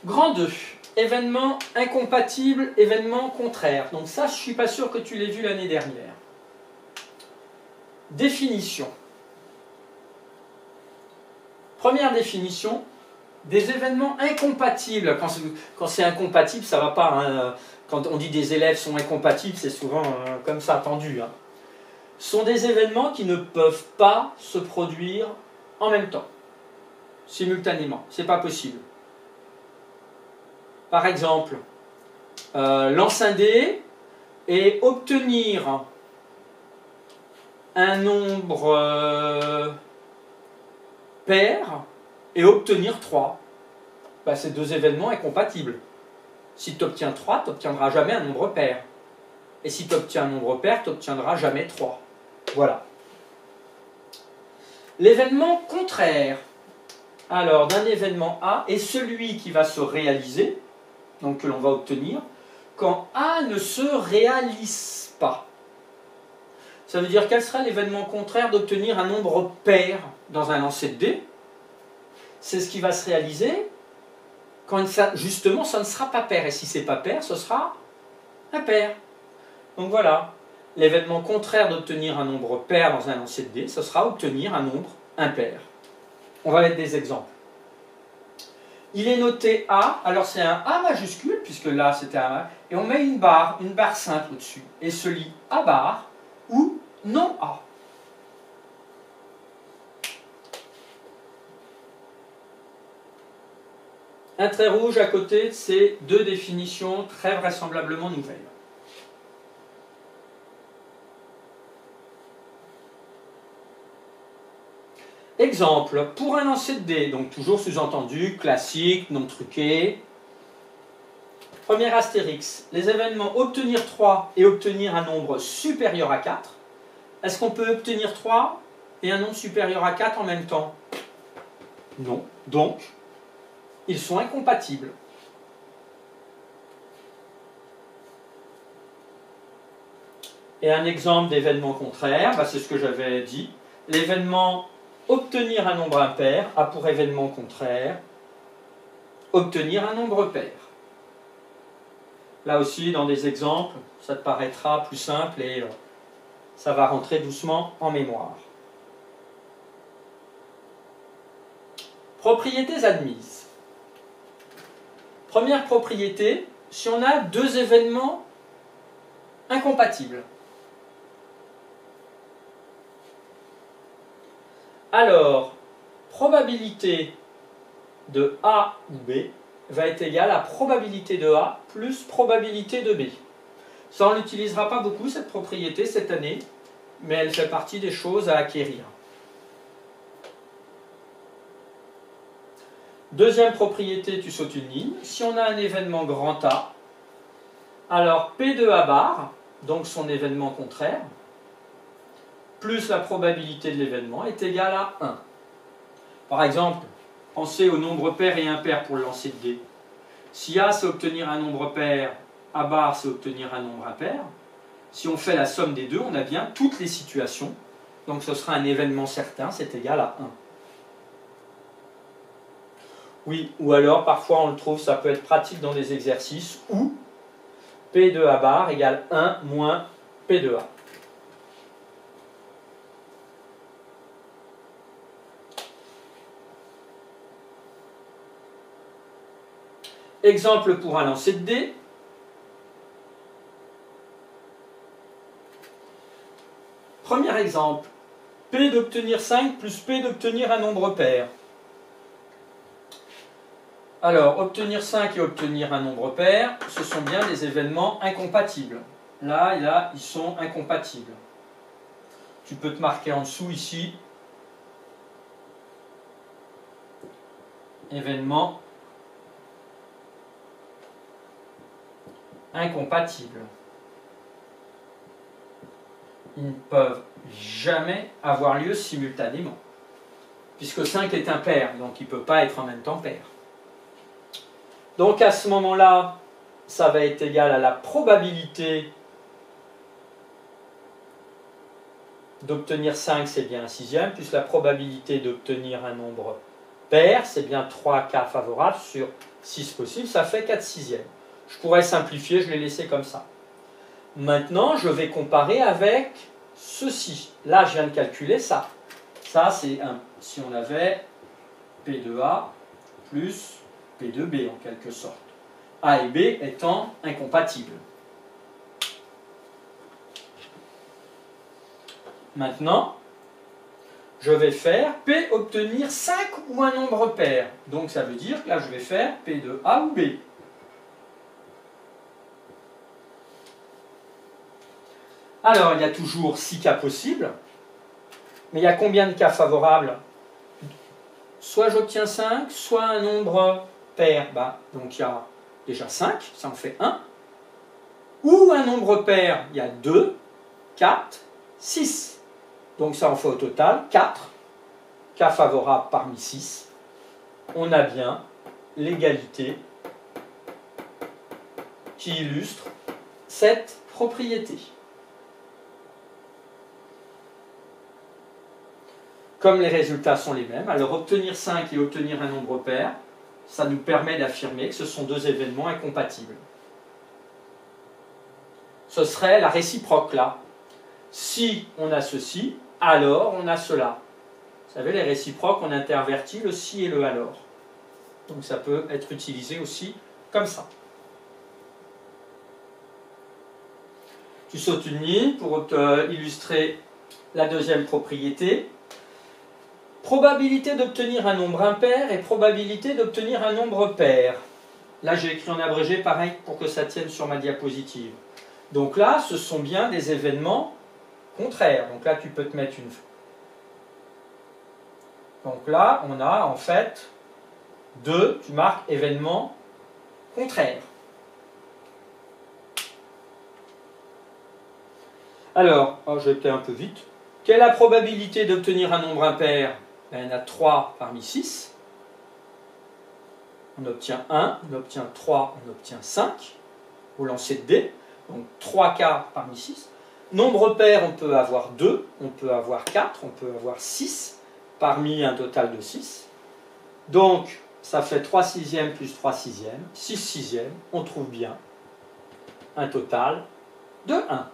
Grand 2. Événement incompatible, événement contraire. Donc ça, je ne suis pas sûr que tu l'aies vu l'année dernière. Définition. Première définition, des événements incompatibles. Quand c'est incompatible, ça ne va pas. Hein. Quand on dit des élèves sont incompatibles, c'est souvent comme ça tendu. Hein. Sont des événements qui ne peuvent pas se produire en même temps, simultanément. Ce n'est pas possible. Par exemple, lancer un dé et obtenir un nombre pair et obtenir 3. Ben, c'est deux événements incompatibles. Si tu obtiens 3, tu n'obtiendras jamais un nombre pair. Et si tu obtiens un nombre pair, tu n'obtiendras jamais 3. Voilà. L'événement contraire, alors d'un événement A, est celui qui va se réaliser, donc que l'on va obtenir, quand A ne se réalise pas. Ça veut dire quel sera l'événement contraire d'obtenir un nombre pair dans un lancer de dés? C'est ce qui va se réaliser quand justement ça ne sera pas pair. Et si ce n'est pas pair, ce sera impair. Donc voilà, l'événement contraire d'obtenir un nombre pair dans un lancer de dés, ce sera obtenir un nombre impair. On va mettre des exemples. Il est noté A, alors c'est un A majuscule, puisque là c'était un A, et on met une barre simple au-dessus, et se lit A barre ou non A. Un trait rouge à côté, c'est deux définitions très vraisemblablement nouvelles. Exemple, pour un lancer de dés, donc toujours sous-entendu, classique, non truqué. Premier astérix, les événements obtenir 3 et obtenir un nombre supérieur à 4. Est-ce qu'on peut obtenir 3 et un nombre supérieur à 4 en même temps? Non. Donc, ils sont incompatibles. Et un exemple d'événement contraire, bah c'est ce que j'avais dit. L'événement obtenir un nombre impair a pour événement contraire obtenir un nombre pair. Là aussi, dans des exemples, ça te paraîtra plus simple et ça va rentrer doucement en mémoire. Propriétés admises. Première propriété, si on a deux événements incompatibles. Alors, probabilité de A ou B va être égale à probabilité de A plus probabilité de B. Ça, on ne l'utilisera pas beaucoup, cette propriété, cette année, mais elle fait partie des choses à acquérir. Deuxième propriété, tu sautes une ligne. Si on a un événement grand A, alors P de A bar, donc son événement contraire, plus la probabilité de l'événement est égale à 1. Par exemple, pensez au nombre pair et impair pour le lancer de dés. Si A c'est obtenir un nombre pair, A bar c'est obtenir un nombre impair. Si on fait la somme des deux, on a bien toutes les situations. Donc ce sera un événement certain, c'est égal à 1. Oui, ou alors parfois on le trouve, ça peut être pratique dans des exercices où P de A bar égale 1 moins P de A. Exemple pour un lancer de dés. Premier exemple, P d'obtenir 5 plus P d'obtenir un nombre pair. Alors, obtenir 5 et obtenir un nombre pair, ce sont bien des événements incompatibles. Là et là, ils sont incompatibles. Tu peux te marquer en dessous ici. Événements incompatibles. Ils ne peuvent jamais avoir lieu simultanément. Puisque 5 est impair, donc il ne peut pas être en même temps pair. Donc à ce moment-là, ça va être égal à la probabilité d'obtenir 5, c'est bien un sixième, plus la probabilité d'obtenir un nombre pair, c'est bien 3 cas favorables sur 6 possibles, ça fait 4 sixièmes. Je pourrais simplifier, je l'ai laissé comme ça. Maintenant, je vais comparer avec ceci. Là, je viens de calculer ça. Ça, c'est si on avait P de A plus P de B, en quelque sorte. A et B étant incompatibles. Maintenant, je vais faire P obtenir 5 ou un nombre pair. Donc ça veut dire que là, je vais faire P de A ou B. Alors, il y a toujours 6 cas possibles. Mais il y a combien de cas favorables? Soit j'obtiens 5, soit un nombre pair. Donc il y a déjà 5, ça en fait 1. Ou un nombre pair, il y a 2, 4, 6. Donc ça en fait au total 4 cas favorables parmi 6. On a bien l'égalité qui illustre cette propriété. Comme les résultats sont les mêmes, alors obtenir 5 et obtenir un nombre pair, ça nous permet d'affirmer que ce sont deux événements incompatibles. Ce serait la réciproque là. Si on a ceci, alors on a cela. Vous savez, les réciproques, on intervertit le si et le alors. Donc ça peut être utilisé aussi comme ça. Tu sautes une ligne pour illustrer la deuxième propriété. Probabilité d'obtenir un nombre impair et probabilité d'obtenir un nombre pair. Là, j'ai écrit en abrégé, pareil, pour que ça tienne sur ma diapositive. Donc là, ce sont bien des événements contraires. Donc là, tu peux te mettre une... Donc là, on a en fait tu marques événements contraires. Alors, je vais peut-être un peu vite. Quelle est la probabilité d'obtenir un nombre impair? Il y en a 3 parmi 6. On obtient 1, on obtient 3, on obtient 5 au lancer de dés. Donc 3 cas parmi 6. Nombre pair, on peut avoir 2, on peut avoir 4, on peut avoir 6 parmi un total de 6. Donc ça fait 3 sixièmes plus 3 sixièmes, 6 sixièmes. On trouve bien un total de 1.